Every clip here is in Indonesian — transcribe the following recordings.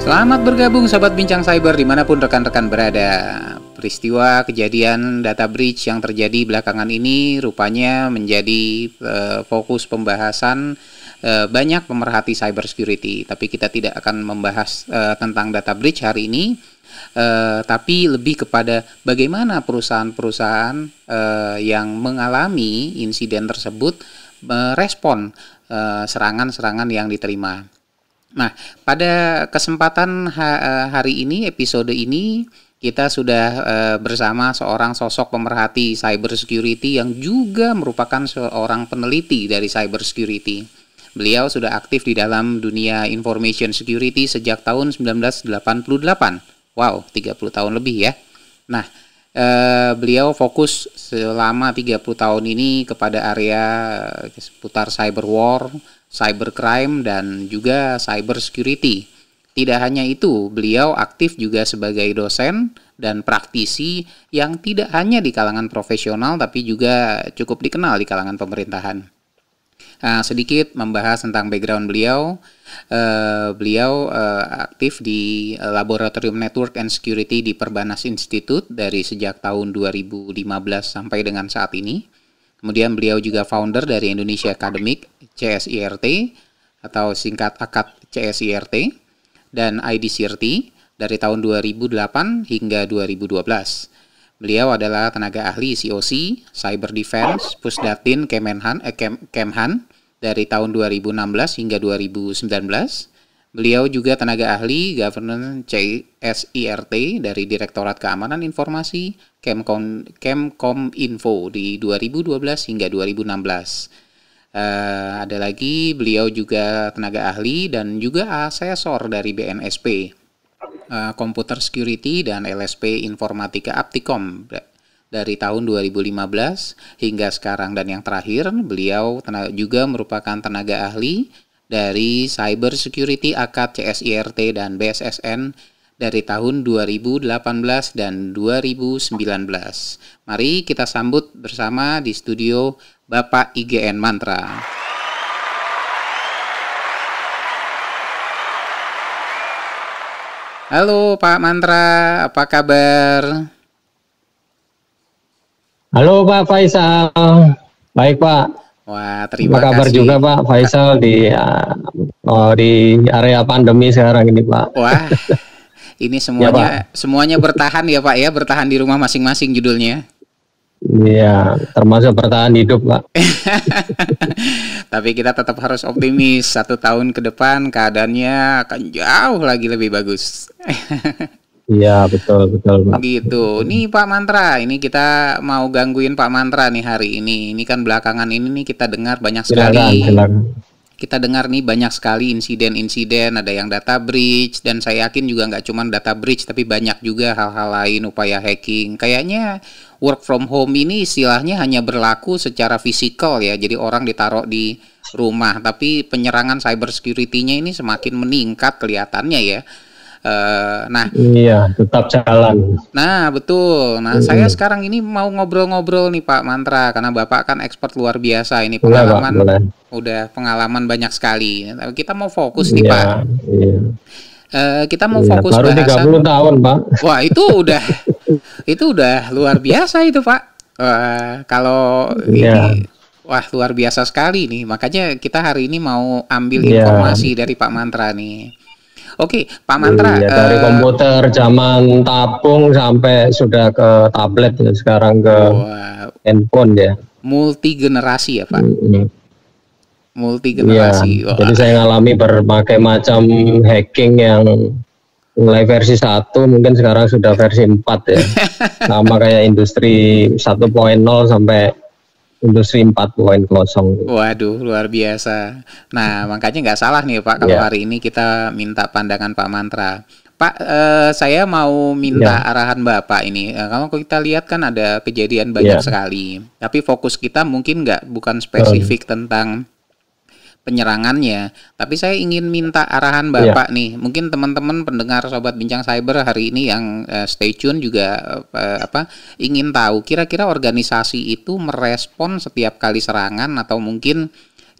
Selamat bergabung Sobat Bincang Cyber dimanapun rekan-rekan berada. Peristiwa kejadian data breach yang terjadi belakangan ini rupanya menjadi fokus pembahasan banyak pemerhati cyber security. Tapi kita tidak akan membahas tentang data breach hari ini, tapi lebih kepada bagaimana perusahaan-perusahaan yang mengalami insiden tersebut merespon serangan-serangan yang diterima. Nah, pada kesempatan hari ini, episode ini, kita sudah bersama seorang sosok pemerhati cyber security yang juga merupakan seorang peneliti dari cyber security. Beliau sudah aktif di dalam dunia information security sejak tahun 1988. Wow, 30 tahun lebih ya. Nah, beliau fokus selama 30 tahun ini kepada area seputar cyber war, cybercrime, dan juga cyber security. Tidak hanya itu, beliau aktif juga sebagai dosen dan praktisi yang tidak hanya di kalangan profesional tapi juga cukup dikenal di kalangan pemerintahan. Sedikit membahas tentang background beliau. Beliau aktif di Laboratorium Network and Security di Perbanas Institute dari sejak tahun 2015 sampai dengan saat ini. Kemudian beliau juga founder dari Indonesia Academic CSIRT atau singkat ACAD CSIRT dan IDCRT dari tahun 2008 hingga 2012. Beliau adalah tenaga ahli COC, Cyber Defense, Pusdatin Kemhan dari tahun 2016 hingga 2019. Beliau juga tenaga ahli Governance CSIRT dari Direktorat Keamanan Informasi Kemkominfo di 2012 hingga 2016. Ada lagi beliau juga tenaga ahli dan juga asesor dari BNSP, Computer Security dan LSP Informatika Aptikom dari tahun 2015 hingga sekarang. Dan yang terakhir, beliau juga merupakan tenaga ahli dari Cyber Security ACAD CSIRT dan BSSN dari tahun 2018 dan 2019. Mari kita sambut bersama di studio Bapak IGN Mantra. Halo Pak Mantra, apa kabar? Halo Pak Faisal, baik Pak. Wah, terima kasih. Apa kabar juga Pak Faisal di area pandemi sekarang ini Pak? Wah, ini semuanya bertahan ya Pak ya, bertahan di rumah masing-masing judulnya. Iya, termasuk bertahan hidup Pak. Tapi kita tetap harus optimis, 1 tahun ke depan keadaannya akan jauh lagi lebih bagus. Iya, betul Pak. Gitu. Nih Pak Mantra, ini kita mau gangguin Pak Mantra nih hari ini. Ini kan belakangan ini nih kita dengar banyak sekali. Kita dengar nih banyak sekali insiden-insiden, ada yang data breach, dan saya yakin juga nggak cuma data breach, tapi banyak juga hal-hal lain, upaya hacking. Kayaknya work from home ini istilahnya hanya berlaku secara fisikal ya, jadi orang ditaruh di rumah, tapi penyerangan cyber security-nya ini semakin meningkat kelihatannya ya. Iya, tetap jalan. Nah, betul. Nah, saya sekarang ini mau ngobrol-ngobrol nih Pak Mantra, karena Bapak kan expert luar biasa ini, pengalaman. Udah pengalaman banyak sekali. Kita mau fokus nih Pak. Iya. Kita mau fokus baru bahasan. 30 tahun Pak. Wah, itu udah luar biasa itu Pak. Kalau ini wah luar biasa sekali nih. Makanya kita hari ini mau ambil informasi dari Pak Mantra nih. Oke, Pak Mantra. Dari komputer zaman tabung sampai sudah ke tablet ya, sekarang ke handphone ya. Multi generasi ya Pak. Multi generasi. Ya, jadi saya ngalami berbagai macam hacking yang mulai versi 1 mungkin sekarang sudah versi 4 ya. Sama kayak industri 1.0 sampai industri 4.0. Waduh, luar biasa. Nah, makanya nggak salah nih Pak kalau hari ini kita minta pandangan Pak Mantra. Pak, saya mau minta arahan Bapak ini. Kalau kita lihat kan ada kejadian banyak sekali. Tapi fokus kita mungkin bukan spesifik tentang penyerangannya, tapi saya ingin minta arahan Bapak nih. Mungkin teman-teman pendengar Sobat Bincang Cyber hari ini yang stay tune juga ingin tahu kira-kira organisasi itu merespon setiap kali serangan atau mungkin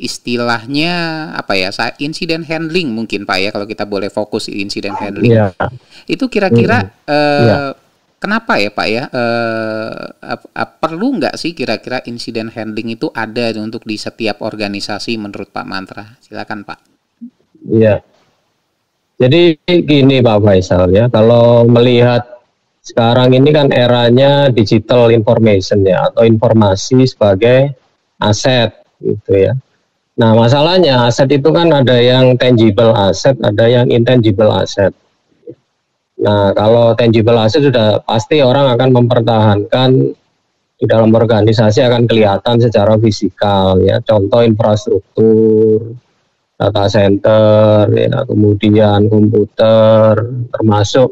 istilahnya apa ya, incident handling mungkin Pak ya, kalau kita boleh fokus incident handling. Iya. Itu kira-kira Iya. kenapa ya Pak ya, perlu nggak sih kira-kira incident handling itu ada untuk di setiap organisasi menurut Pak Mantra? Silakan Pak. Iya. Jadi gini Pak Faisal ya, kalau melihat sekarang ini kan eranya digital information ya, atau informasi sebagai aset gitu ya. Nah masalahnya aset itu kan ada yang tangible asset, ada yang intangible asset. Nah kalau tangible asset sudah pasti orang akan mempertahankan di dalam organisasi, akan kelihatan secara fisikal ya. Contoh infrastruktur, data center, ya, kemudian komputer, termasuk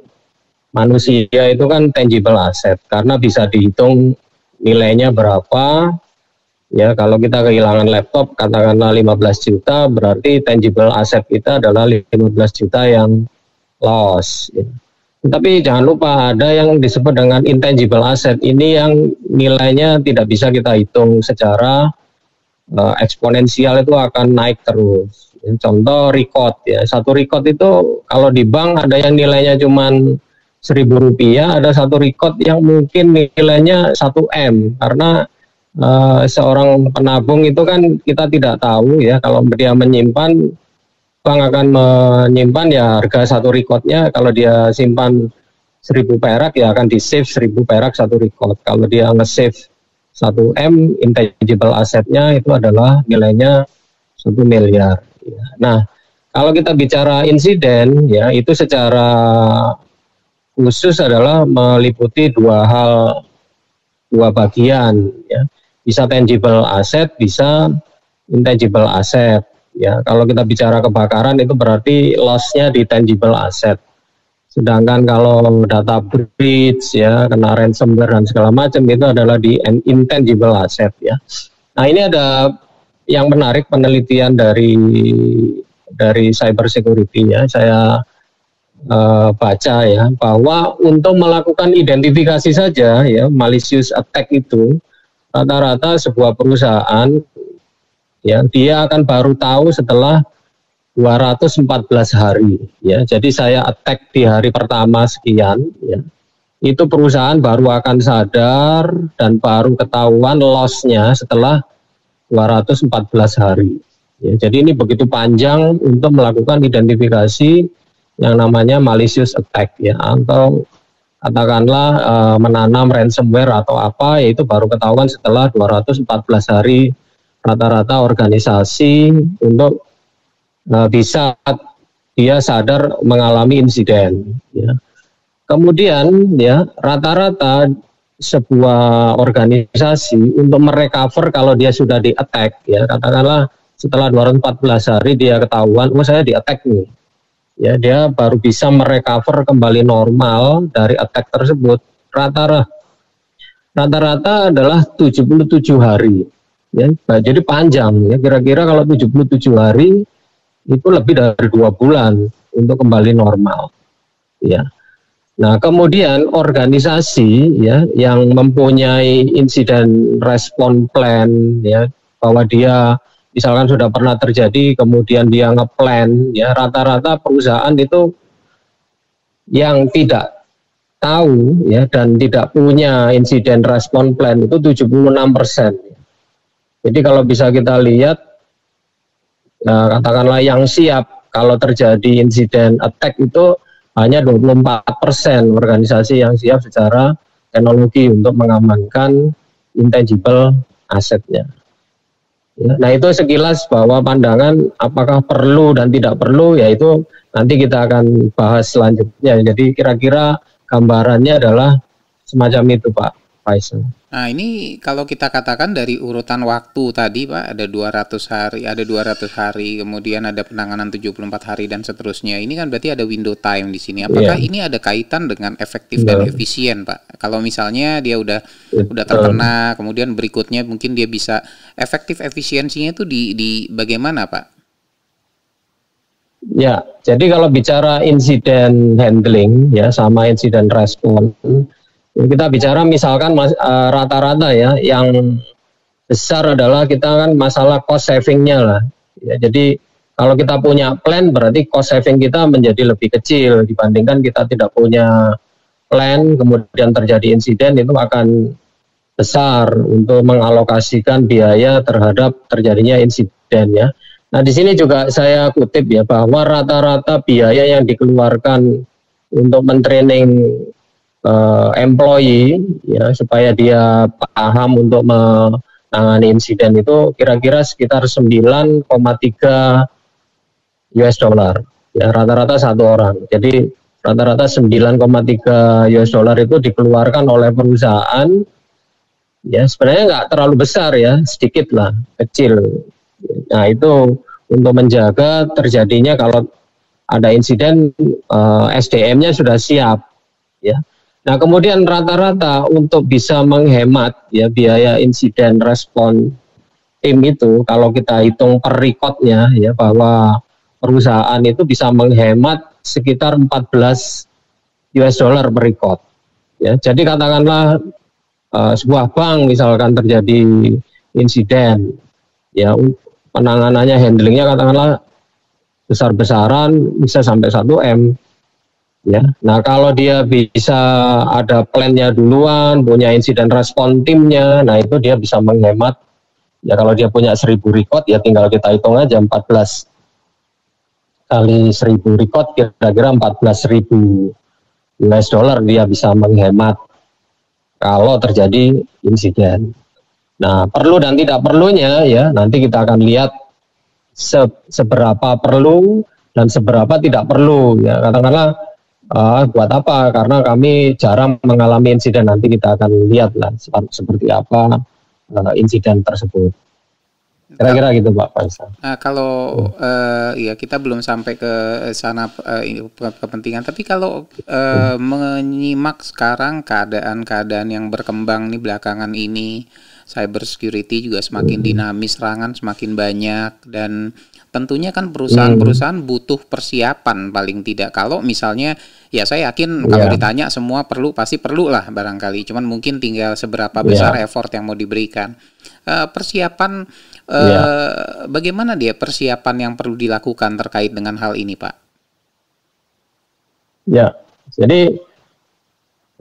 manusia itu kan tangible asset karena bisa dihitung nilainya berapa. Ya, kalau kita kehilangan laptop katakanlah 15 juta, berarti tangible asset kita adalah 15 juta yang loss. Ya. Tapi jangan lupa ada yang disebut dengan intangible asset. Ini yang nilainya tidak bisa kita hitung secara eksponensial, itu akan naik terus. Ya, contoh record ya, satu record itu kalau di bank ada yang nilainya cuman Rp1.000, ada satu record yang mungkin nilainya 1 M, karena seorang penabung itu kan kita tidak tahu ya, kalau dia menyimpan, bank akan menyimpan ya harga satu recordnya, kalau dia simpan 1.000 perak ya akan di save 1.000 perak satu record. Kalau dia nge-save 1 M, intangible asetnya itu adalah nilainya 1 miliar. Ya. Nah, kalau kita bicara insiden ya, itu secara khusus adalah meliputi dua bagian ya. Bisa tangible asset, bisa intangible asset ya. Kalau kita bicara kebakaran itu berarti loss-nya di tangible asset. Sedangkan kalau data breach ya, kena ransomware dan segala macam, itu adalah di intangible asset ya. Nah, ini ada yang menarik penelitian dari cyber security ya. Saya baca ya, bahwa untuk melakukan identifikasi saja ya, malicious attack itu rata-rata sebuah perusahaan ya, dia akan baru tahu setelah 214 hari ya. Jadi saya attack di hari pertama sekian ya, itu perusahaan baru akan sadar dan baru ketahuan loss-nya setelah 214 hari ya. Jadi ini begitu panjang untuk melakukan identifikasi yang namanya malicious attack ya, atau katakanlah menanam ransomware atau apa, yaitu baru ketahuan setelah 214 hari rata-rata organisasi untuk bisa dia sadar mengalami insiden ya. Kemudian ya, rata-rata sebuah organisasi untuk merecover kalau dia sudah di attack ya, katakanlah setelah 214 hari dia ketahuan, oh saya di attack nih ya, dia baru bisa merecover kembali normal dari attack tersebut rata-rata adalah 77 hari ya. Jadi panjang ya, kira-kira kalau 77 hari itu lebih dari 2 bulan untuk kembali normal ya. Nah, kemudian organisasi ya yang mempunyai incident response plan ya, bahwa dia misalkan sudah pernah terjadi, kemudian dia ngeplan ya, rata-rata perusahaan itu yang tidak tahu ya dan tidak punya incident response plan itu 76%. Jadi kalau bisa kita lihat, katakanlah yang siap kalau terjadi insiden attack itu hanya 24% organisasi yang siap secara teknologi untuk mengamankan intangible asetnya. Ya, nah itu sekilas bahwa pandangan apakah perlu dan tidak perlu, yaitu nanti kita akan bahas selanjutnya. Jadi kira-kira gambarannya adalah semacam itu Pak Faisal. Nah ini kalau kita katakan dari urutan waktu tadi Pak, ada 200 hari, kemudian ada penanganan 74 hari dan seterusnya. Ini kan berarti ada window time di sini. Apakah ini ada kaitan dengan efektif dan efisien Pak? Kalau misalnya dia udah terkena, kemudian berikutnya mungkin dia bisa efektif efisiensinya itu di bagaimana Pak? Ya, jadi kalau bicara insiden handling ya sama insiden response, kita bicara misalkan rata-rata ya yang besar adalah kita kan masalah cost savingnya lah. Ya, jadi kalau kita punya plan berarti cost saving kita menjadi lebih kecil dibandingkan kita tidak punya plan, kemudian terjadi insiden itu akan besar untuk mengalokasikan biaya terhadap terjadinya insiden ya. Nah di sini juga saya kutip ya bahwa rata-rata biaya yang dikeluarkan untuk mentraining employee ya supaya dia paham untuk menangani insiden itu kira-kira sekitar 9,3 US dollar ya rata-rata satu orang. Jadi rata-rata 9,3 US dollar itu dikeluarkan oleh perusahaan ya sebenarnya nggak terlalu besar ya, sedikit lah, kecil. Nah itu untuk menjaga terjadinya kalau ada insiden SDM-nya sudah siap ya. Nah kemudian rata-rata untuk bisa menghemat ya biaya insiden respon tim itu kalau kita hitung per recordnya ya bahwa perusahaan itu bisa menghemat sekitar 14 US dollar per record ya. Jadi katakanlah sebuah bank misalkan terjadi insiden ya penanganannya handlingnya katakanlah besar-besaran bisa sampai 1M ya. Nah kalau dia bisa ada plannya duluan, punya insiden respon timnya, nah itu dia bisa menghemat ya. Kalau dia punya 1000 record ya tinggal kita hitung aja 14 kali 1000 record kira-kira 14.000 US dollar dia bisa menghemat kalau terjadi insiden. Nah, perlu dan tidak perlunya ya nanti kita akan lihat seberapa perlu dan seberapa tidak perlu ya. Katakanlah buat apa? Karena kami jarang mengalami insiden, nanti kita akan lihat lah seperti apa insiden tersebut. Kira-kira gitu Pak Faisal. Kalau ya kita belum sampai ke sana kepentingan, tapi kalau menyimak sekarang keadaan-keadaan yang berkembang nih belakangan ini, cyber security juga semakin dinamis, serangan semakin banyak, dan tentunya kan perusahaan-perusahaan butuh persiapan paling tidak. Kalau misalnya ya saya yakin kalau ditanya semua pasti perlu lah barangkali, cuman mungkin tinggal seberapa besar effort yang mau diberikan. Persiapan bagaimana dia persiapan yang perlu dilakukan terkait dengan hal ini Pak? Ya, jadi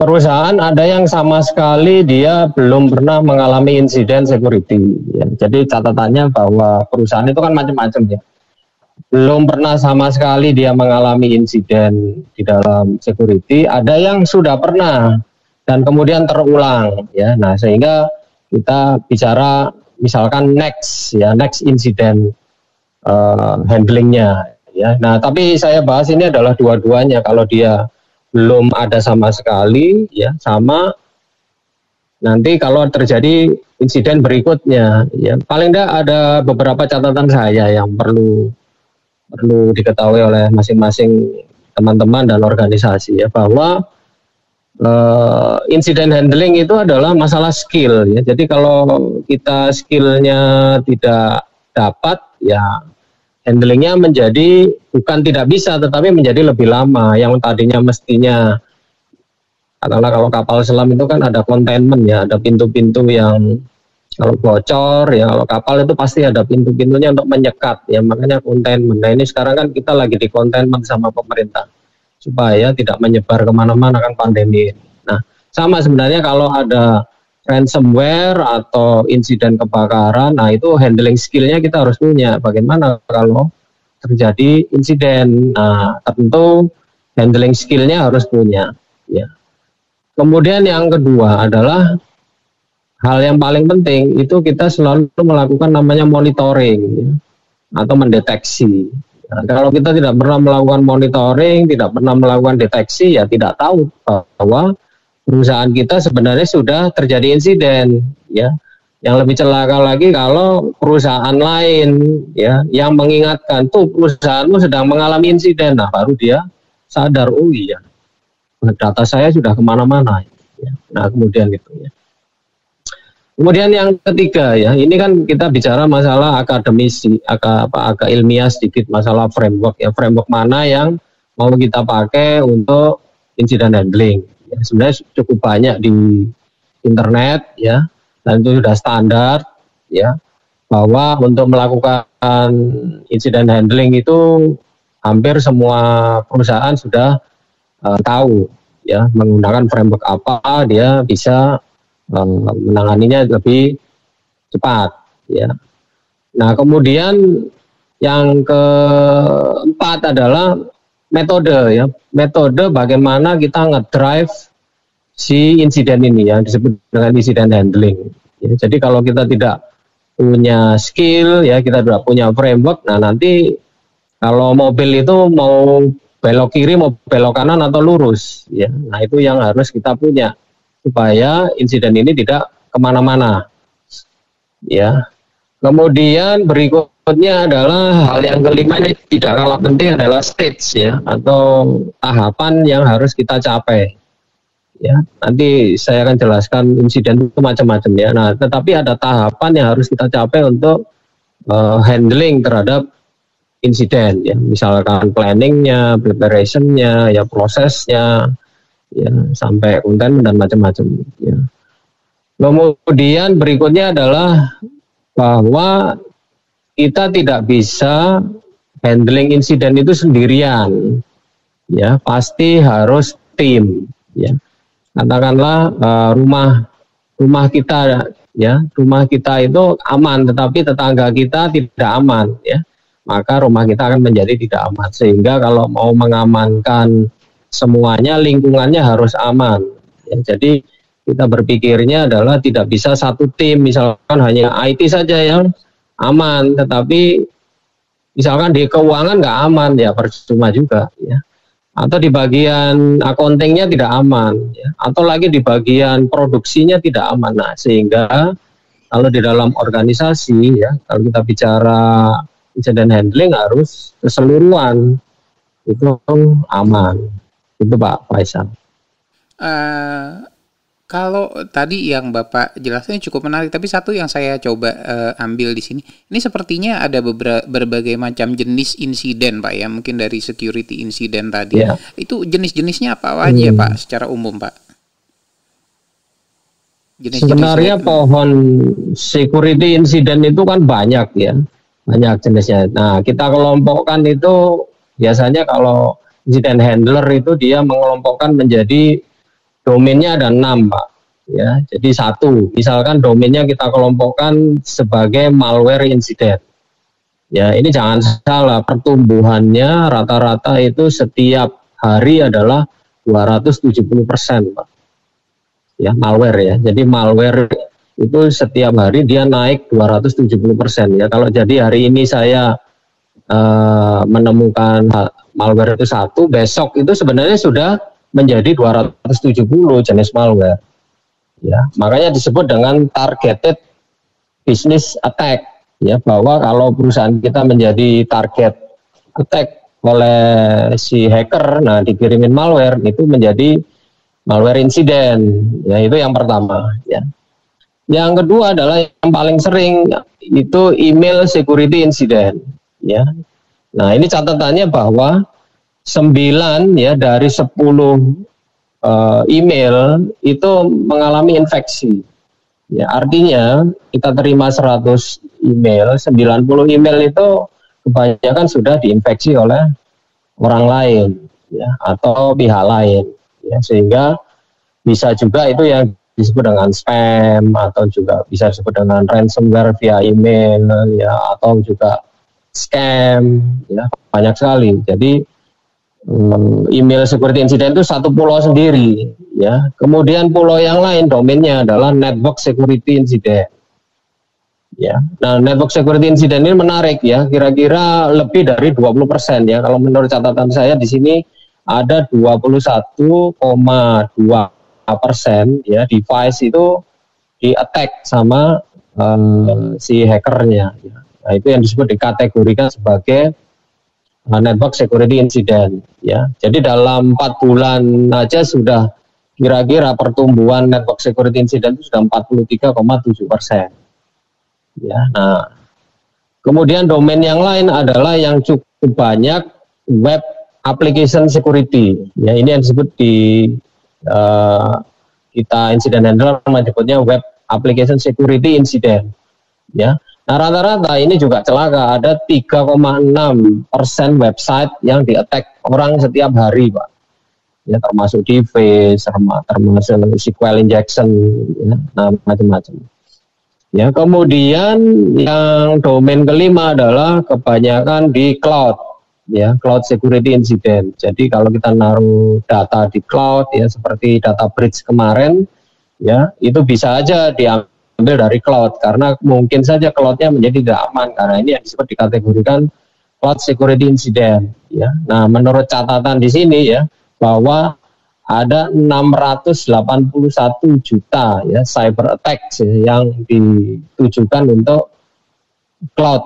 perusahaan ada yang sama sekali dia belum pernah mengalami insiden security. Ya, jadi catatannya bahwa perusahaan itu kan macam-macam ya. Belum pernah sama sekali dia mengalami insiden di dalam security. Ada yang sudah pernah dan kemudian terulang ya. Nah sehingga kita bicara misalkan next incident handlingnya ya. Nah tapi saya bahas ini adalah dua-duanya. Kalau dia belum ada sama sekali ya, sama nanti kalau terjadi insiden berikutnya ya, paling tidak ada beberapa catatan saya yang perlu diketahui oleh masing-masing teman-teman dan organisasi ya, bahwa insiden handling itu adalah masalah skill ya. Jadi kalau kita skillnya tidak dapat ya, handlingnya menjadi bukan tidak bisa tetapi menjadi lebih lama. Yang tadinya mestinya katakanlah kalau kapal selam itu kan ada containment ya, ada pintu-pintu yang kalau bocor ya, kalau kapal itu pasti ada pintu-pintunya untuk menyekat ya, makanya containment. Nah ini sekarang kan kita lagi di containment sama pemerintah supaya tidak menyebar kemana-mana kan pandemi. Nah sama sebenarnya kalau ada ransomware atau insiden kebakaran, nah itu handling skillnya kita harus punya. Bagaimana kalau terjadi insiden? Nah tentu handling skillnya harus punya ya. Kemudian yang kedua adalah hal yang paling penting itu kita selalu melakukan namanya monitoring ya, atau mendeteksi. Nah, kalau kita tidak pernah melakukan monitoring, tidak pernah melakukan deteksi, ya tidak tahu bahwa perusahaan kita sebenarnya sudah terjadi insiden. Ya, yang lebih celaka lagi kalau perusahaan lain ya yang mengingatkan tuh perusahaanmu sedang mengalami insiden, nah baru dia sadar, oh iya, data saya sudah kemana-mana. Ya. Nah kemudian itu ya. Kemudian yang ketiga ya, ini kan kita bicara masalah akademisi, agak ilmiah sedikit, masalah framework ya, framework mana yang mau kita pakai untuk incident handling. Ya, sebenarnya cukup banyak di internet ya, dan itu sudah standar ya, bahwa untuk melakukan incident handling itu hampir semua perusahaan sudah tahu, ya, menggunakan framework apa dia bisa menanganinya lebih cepat, ya. Nah, kemudian yang keempat adalah metode, ya, metode bagaimana kita ngedrive si insiden ini yang disebut dengan incident handling. Ya, jadi kalau kita tidak punya skill, ya, kita tidak punya framework, nah nanti kalau mobil itu mau belok kiri, mau belok kanan atau lurus, ya, nah itu yang harus kita punya supaya insiden ini tidak kemana-mana, ya. Kemudian berikutnya adalah hal yang kelima, ini tidak kalah penting, adalah stage, ya, atau tahapan yang harus kita capai. Ya, nanti saya akan jelaskan insiden itu macam-macam, ya. Nah, tetapi ada tahapan yang harus kita capai untuk handling terhadap insiden, ya. Misalkan planningnya, preparationnya, ya, prosesnya, ya, sampai konten dan macam-macam, ya. Kemudian berikutnya adalah bahwa kita tidak bisa handling insiden itu sendirian, ya, pasti harus tim, ya. Katakanlah rumah kita, ya, rumah kita itu aman, tetapi tetangga kita tidak aman, ya, maka rumah kita akan menjadi tidak aman. Sehingga kalau mau mengamankan semuanya, lingkungannya harus aman, ya. Jadi kita berpikirnya adalah tidak bisa satu tim, misalkan hanya IT saja yang aman, tetapi misalkan di keuangan nggak aman, ya percuma juga, ya. Atau di bagian accountingnya tidak aman, ya, atau lagi di bagian produksinya tidak aman. Nah, sehingga kalau di dalam organisasi, ya, kalau kita bicara incident handling harus keseluruhan itu aman. Itu Pak Faisal. Kalau tadi yang Bapak jelaskan cukup menarik, tapi satu yang saya coba ambil di sini, ini sepertinya ada berbagai macam jenis insiden, Pak, ya, mungkin dari security insiden tadi. Yeah. Itu jenis-jenisnya apa aja, Pak, secara umum, Pak? Sebenarnya pohon security insiden itu kan banyak, ya, banyak jenisnya. Nah, kita kelompokkan itu biasanya kalau incident handler itu dia mengelompokkan menjadi domainnya ada 6, Pak. Ya, jadi satu, misalkan domainnya kita kelompokkan sebagai malware incident. Ya, ini jangan salah, pertumbuhannya rata-rata itu setiap hari adalah 270%, Pak. Ya, malware, ya. Jadi malware itu setiap hari dia naik 270%, ya. Kalau jadi hari ini saya menemukan malware itu satu, besok itu sebenarnya sudah menjadi 270 jenis malware, ya. Makanya disebut dengan targeted business attack, ya, bahwa kalau perusahaan kita menjadi target attack oleh si hacker, nah dikirimin malware, itu menjadi malware insiden, ya. Itu yang pertama, ya. Yang kedua adalah yang paling sering itu email security incident, ya. Nah, ini catatannya bahwa 9, ya, dari 10 email itu mengalami infeksi. Ya, artinya kita terima 100 email, 90 email itu kebanyakan sudah diinfeksi oleh orang lain, ya, atau pihak lain, ya, sehingga bisa juga itu yang disebut dengan spam, atau juga bisa disebut dengan ransomware via email, ya, atau juga scam, ya, banyak sekali. Jadi email security incident itu satu pulau sendiri, ya. Kemudian pulau yang lain domainnya adalah network security incident, ya. Nah, network security incident ini menarik, ya, kira-kira lebih dari 20%, ya. Kalau menurut catatan saya di sini ada 21,2%, ya, device itu di attack sama si hackernya, ya. Nah, itu yang disebut dikategorikan sebagai network security incident, ya. Jadi dalam 4 bulan aja sudah kira-kira pertumbuhan network security incident itu sudah 43,7%. Ya. Nah, kemudian domain yang lain adalah yang cukup banyak, web application security. Ya, ini yang disebut di kita incident handler menyebutnya web application security incident. ya. Nah, rata-rata ini juga celaka, ada 3,6% website yang di-attack orang setiap hari, Pak. Ya, termasuk device, termasuk SQL injection, ya, nah, macam-macam. Ya, kemudian yang domain kelima adalah kebanyakan di cloud, ya, cloud security incident. Jadi kalau kita naruh data di cloud, ya, seperti data breach kemarin, ya, itu bisa aja diambil dari cloud, karena mungkin saja cloudnya menjadi tidak aman, karena ini yang disebut dikategorikan cloud security incident, ya. Nah, menurut catatan di sini, ya, bahwa ada 681 juta, ya, cyber attack, ya, yang ditujukan untuk cloud,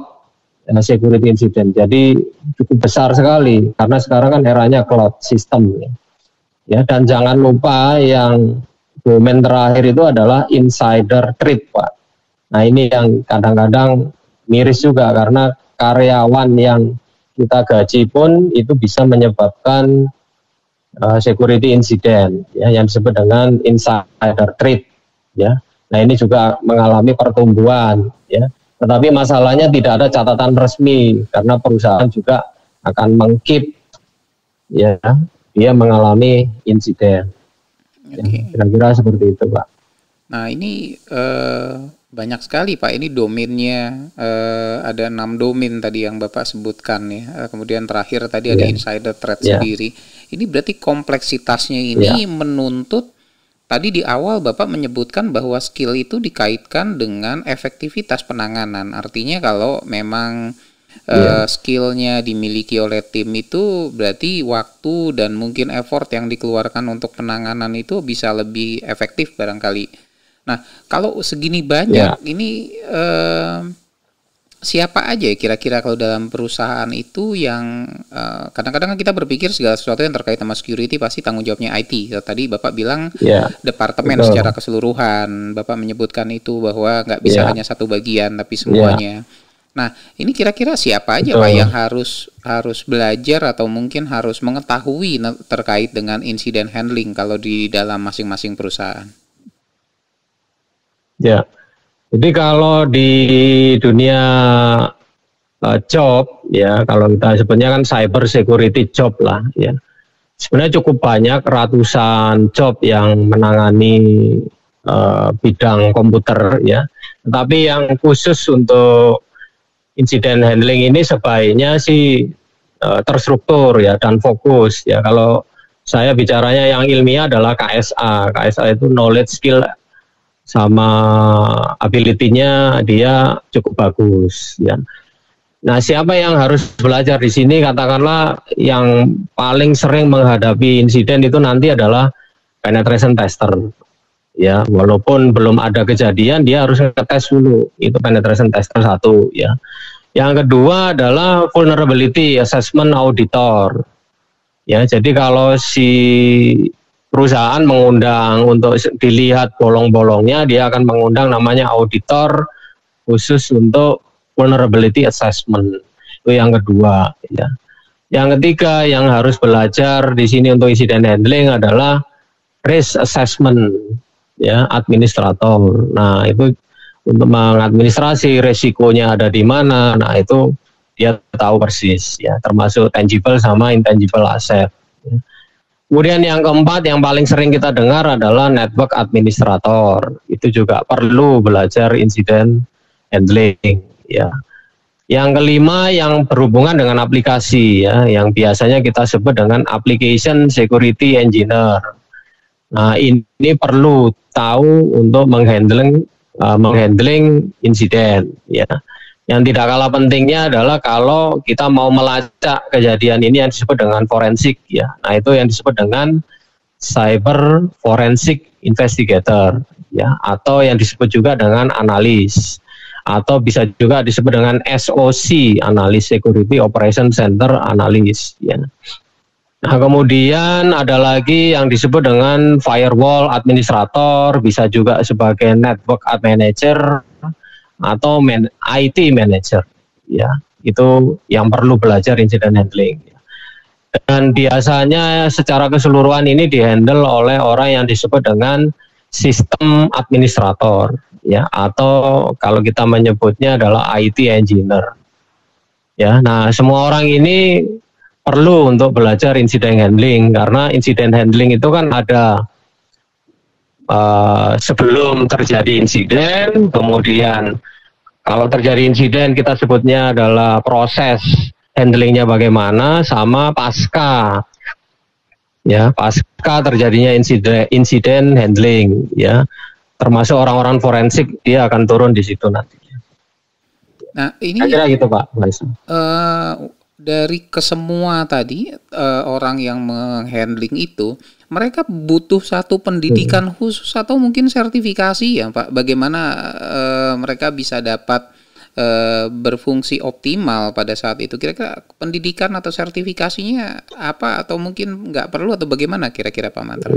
ya, security incident. Jadi cukup besar sekali, karena sekarang kan eranya cloud system, ya. Ya, dan jangan lupa yang domain terakhir itu adalah insider threat, Pak. Nah, ini yang kadang-kadang miris juga, karena karyawan yang kita gaji pun itu bisa menyebabkan security incident, ya, yang disebut dengan insider threat, ya. Nah, ini juga mengalami pertumbuhan, ya. Tetapi masalahnya tidak ada catatan resmi, karena perusahaan juga akan mengkeep, ya, dia mengalami insiden. Oke. Kira-kira seperti itu, Pak. Nah, ini banyak sekali, Pak. Ini domainnya ada 6 domain tadi yang Bapak sebutkan, ya. Kemudian terakhir tadi ada insider threat sendiri. Ini berarti kompleksitasnya ini menuntut, tadi di awal Bapak menyebutkan bahwa skill itu dikaitkan dengan efektivitas penanganan. Artinya kalau memang skillnya dimiliki oleh tim itu, berarti waktu dan mungkin effort yang dikeluarkan untuk penanganan itu bisa lebih efektif barangkali. Nah, kalau segini banyak, ini siapa aja kira-kira kalau dalam perusahaan itu yang kadang-kadang kita berpikir segala sesuatu yang terkait sama security pasti tanggung jawabnya IT. Tadi Bapak bilang departemen secara keseluruhan, Bapak menyebutkan itu bahwa nggak bisa hanya satu bagian tapi semuanya. Nah, ini kira-kira siapa aja, Pak, yang harus belajar atau mungkin harus mengetahui terkait dengan incident handling kalau di dalam masing-masing perusahaan? Ya, jadi kalau di dunia job, ya, kalau kita sebutnya kan cyber security job lah, ya. Sebenarnya cukup banyak, ratusan job yang menangani bidang komputer, ya. Tetapi yang khusus untuk incident handling ini sebaiknya sih terstruktur, ya, dan fokus, ya. Kalau saya bicaranya yang ilmiah adalah KSA. KSA itu knowledge, skill, sama ability-nya dia cukup bagus, ya. Nah, siapa yang harus belajar di sini? Katakanlah yang paling sering menghadapi insiden itu nanti adalah penetration tester, ya. Walaupun belum ada kejadian, dia harus ngetes dulu. Itu penetration tester 1, ya. Yang kedua adalah vulnerability assessment auditor. Ya, jadi kalau si perusahaan mengundang untuk dilihat bolong-bolongnya, dia akan mengundang namanya auditor khusus untuk vulnerability assessment. Itu yang kedua, ya. Yang ketiga yang harus belajar di sini untuk incident handling adalah risk assessment, ya, administrator. Nah, itu untuk mengadministrasi resikonya ada di mana. Nah, itu dia tahu persis, ya, termasuk tangible sama intangible asset, ya. Kemudian yang keempat yang paling sering kita dengar adalah network administrator. Itu juga perlu belajar incident handling, ya. Yang kelima yang berhubungan dengan aplikasi, ya, yang biasanya kita sebut dengan application security engineer. Nah, ini perlu tahu untuk menghandling insiden, ya. Yang tidak kalah pentingnya adalah kalau kita mau melacak kejadian ini yang disebut dengan forensik, ya. Nah, itu yang disebut dengan cyber forensic investigator, ya, atau yang disebut juga dengan analis, atau bisa juga disebut dengan SOC, analis security operation center analis, ya. Nah, kemudian ada lagi yang disebut dengan firewall administrator, bisa juga sebagai network ad manager atau IT manager, ya. Itu yang perlu belajar incident handling. Dan biasanya secara keseluruhan ini dihandle oleh orang yang disebut dengan sistem administrator, ya, atau kalau kita menyebutnya adalah IT engineer. Ya, nah semua orang ini perlu untuk belajar incident handling, karena incident handling itu kan ada sebelum terjadi insiden, kemudian kalau terjadi insiden kita sebutnya adalah proses handlingnya bagaimana, sama pasca, ya pasca terjadinya insiden handling, ya termasuk orang-orang forensik dia akan turun di situ nanti. Nah ini kira gitu Pak. Dari kesemua tadi orang yang menghandling itu, mereka butuh satu pendidikan khusus atau mungkin sertifikasi ya Pak? Bagaimana mereka bisa dapat berfungsi optimal pada saat itu? Kira-kira pendidikan atau sertifikasinya apa? Atau mungkin nggak perlu atau bagaimana kira-kira Pak Mantra?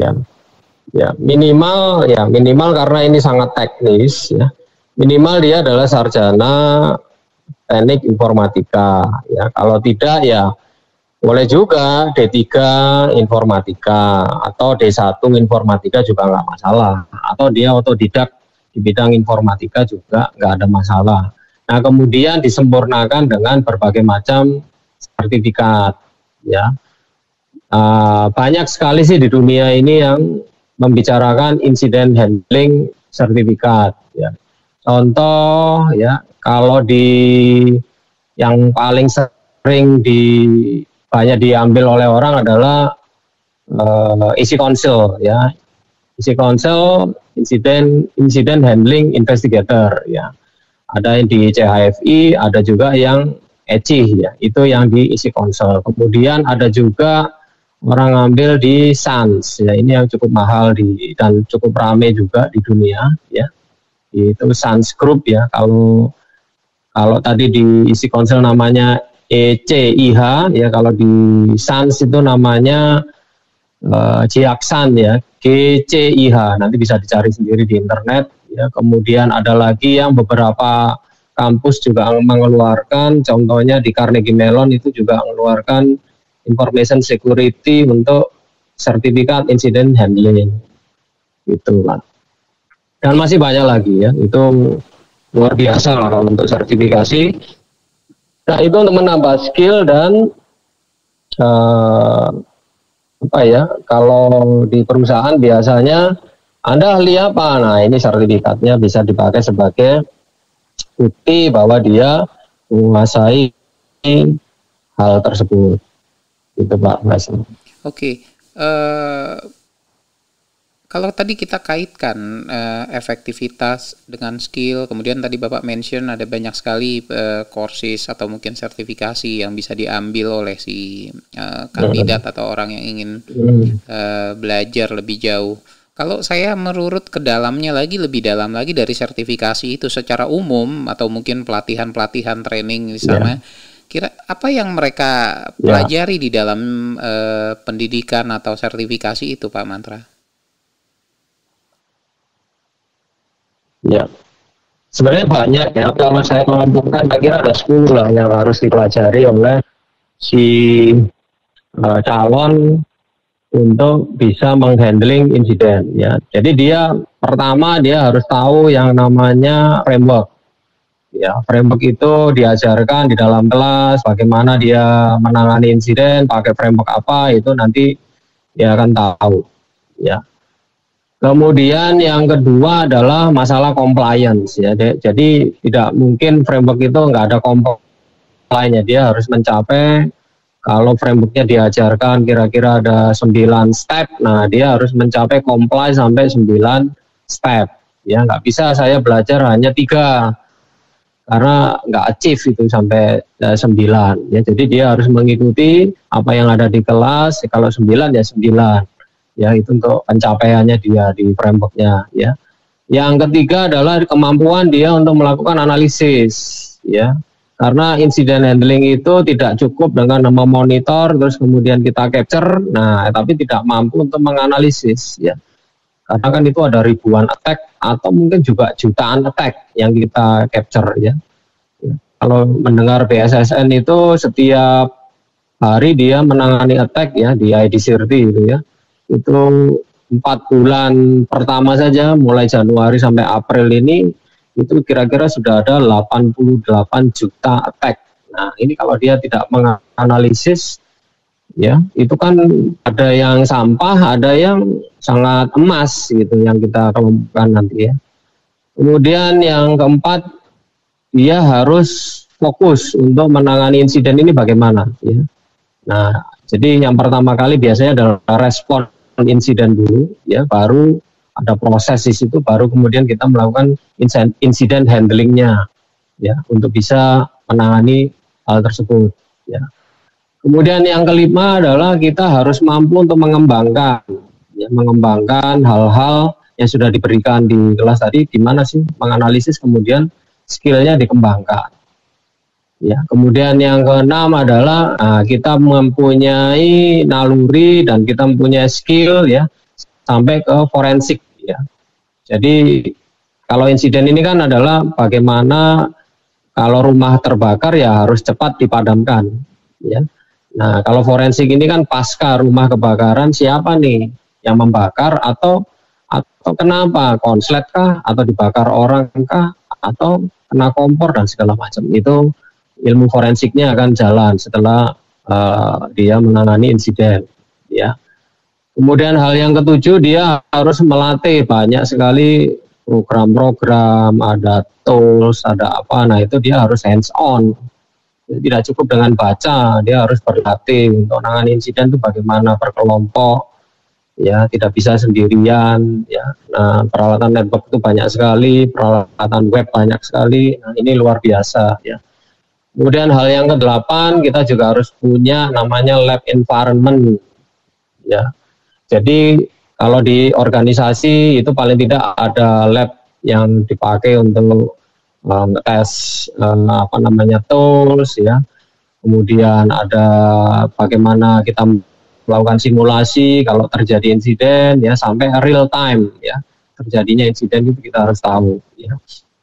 Ya minimal karena ini sangat teknis ya. Minimal dia adalah sarjana teknik informatika ya. Kalau tidak ya boleh juga D3 informatika atau D1 informatika juga nggak masalah, atau dia otodidak di bidang informatika juga nggak ada masalah. Nah kemudian disempurnakan dengan berbagai macam sertifikat ya. Banyak sekali sih di dunia ini yang membicarakan incident handling sertifikat ya. Contoh ya, kalau yang paling sering banyak diambil oleh orang adalah Easy Counsel ya. Easy Counsel Incident Handling Investigator ya. Ada yang di CHFI, ada juga yang ECI ya. Itu yang di Easy Counsel. Kemudian ada juga orang ngambil di SANS ya. Ini yang cukup mahal dan cukup ramai juga di dunia ya. Itu SANS Group ya. Kalau tadi di Easy Counsel namanya ECIH ya, kalau di SANS itu namanya Jiaksan ya, GCIH. Nanti bisa dicari sendiri di internet ya. Kemudian ada lagi yang beberapa kampus juga mengeluarkan, contohnya di Carnegie Mellon itu juga mengeluarkan Information Security untuk sertifikat incident handling gitu kan. Dan masih banyak lagi ya, itu luar biasa lah kalau untuk sertifikasi. Nah itu untuk menambah skill dan kalau di perusahaan biasanya Anda ahli apa? Nah ini sertifikatnya bisa dipakai sebagai bukti bahwa dia menguasai hal tersebut. Itu Pak Mas. Oke. Kalau tadi kita kaitkan efektivitas dengan skill, kemudian tadi Bapak mention ada banyak sekali courses atau mungkin sertifikasi yang bisa diambil oleh si kandidat atau orang yang ingin belajar lebih jauh. Kalau saya merurut ke dalamnya lagi, lebih dalam lagi dari sertifikasi itu secara umum atau mungkin pelatihan-pelatihan training misalnya, kira apa yang mereka pelajari di dalam pendidikan atau sertifikasi itu Pak Mantra? Ya, sebenarnya banyak ya. Kalau saya kelompokkan, kira ada 10 lah yang harus dipelajari oleh si calon untuk bisa menghandling insiden ya. Jadi pertama dia harus tahu yang namanya framework. Ya, framework itu diajarkan di dalam kelas, bagaimana dia menangani insiden, pakai framework apa, itu nanti dia akan tahu ya. Kemudian yang kedua adalah masalah compliance ya. Jadi tidak mungkin framework itu nggak ada compliance-nya. Dia harus mencapai, kalau frameworknya diajarkan kira-kira ada 9 step, nah dia harus mencapai comply sampai 9 step. Ya nggak bisa saya belajar hanya 3 karena nggak achieve itu sampai 9 ya. Jadi dia harus mengikuti apa yang ada di kelas. Kalau 9 ya 9. Ya itu untuk pencapaiannya dia di frameworknya ya. Yang ketiga adalah kemampuan dia untuk melakukan analisis ya. Karena insiden handling itu tidak cukup dengan memonitor terus kemudian kita capture, nah tapi tidak mampu untuk menganalisis ya. Karena kan itu ada ribuan attack atau mungkin juga jutaan attack yang kita capture ya. Kalau mendengar BSSN itu setiap hari dia menangani attack ya di IDCRT itu ya. Itu 4 bulan pertama saja, mulai Januari sampai April ini, itu kira-kira sudah ada 88 juta attack. Nah, ini kalau dia tidak menganalisis, ya, itu kan ada yang sampah, ada yang sangat emas gitu yang kita kelompokkan nanti ya. Kemudian yang keempat, dia harus fokus untuk menangani insiden ini bagaimana ya. Nah, jadi yang pertama kali biasanya adalah respon insiden dulu ya, baru ada proses di situ, baru kemudian kita melakukan insiden handlingnya ya, untuk bisa menangani hal tersebut ya. Kemudian yang kelima adalah kita harus mampu untuk mengembangkan hal-hal yang sudah diberikan di kelas tadi, gimana sih menganalisis, kemudian skillnya dikembangkan ya. Kemudian yang keenam adalah kita mempunyai naluri dan kita mempunyai skill ya sampai ke forensik ya. Jadi kalau insiden ini kan adalah bagaimana kalau rumah terbakar ya harus cepat dipadamkan ya. Nah, kalau forensik ini kan pasca rumah kebakaran, siapa nih yang membakar, atau kenapa, konslet kah, atau dibakar orang kah, atau kena kompor dan segala macam. Itu ilmu forensiknya akan jalan setelah dia menangani insiden ya. Kemudian hal yang ketujuh, dia harus melatih banyak sekali program-program, ada tools, ada apa. Nah, itu dia harus hands on. Tidak cukup dengan baca, dia harus berlatih untuk menangani insiden itu bagaimana, berkelompok ya, tidak bisa sendirian ya. Nah, peralatan network itu banyak sekali, peralatan web banyak sekali. Nah, ini luar biasa ya. Kemudian hal yang ke-8, kita juga harus punya namanya lab environment ya. Jadi kalau di organisasi itu paling tidak ada lab yang dipakai untuk tes tools ya. Kemudian ada bagaimana kita melakukan simulasi kalau terjadi insiden ya, sampai real time ya, terjadinya insiden itu kita harus tahu ya.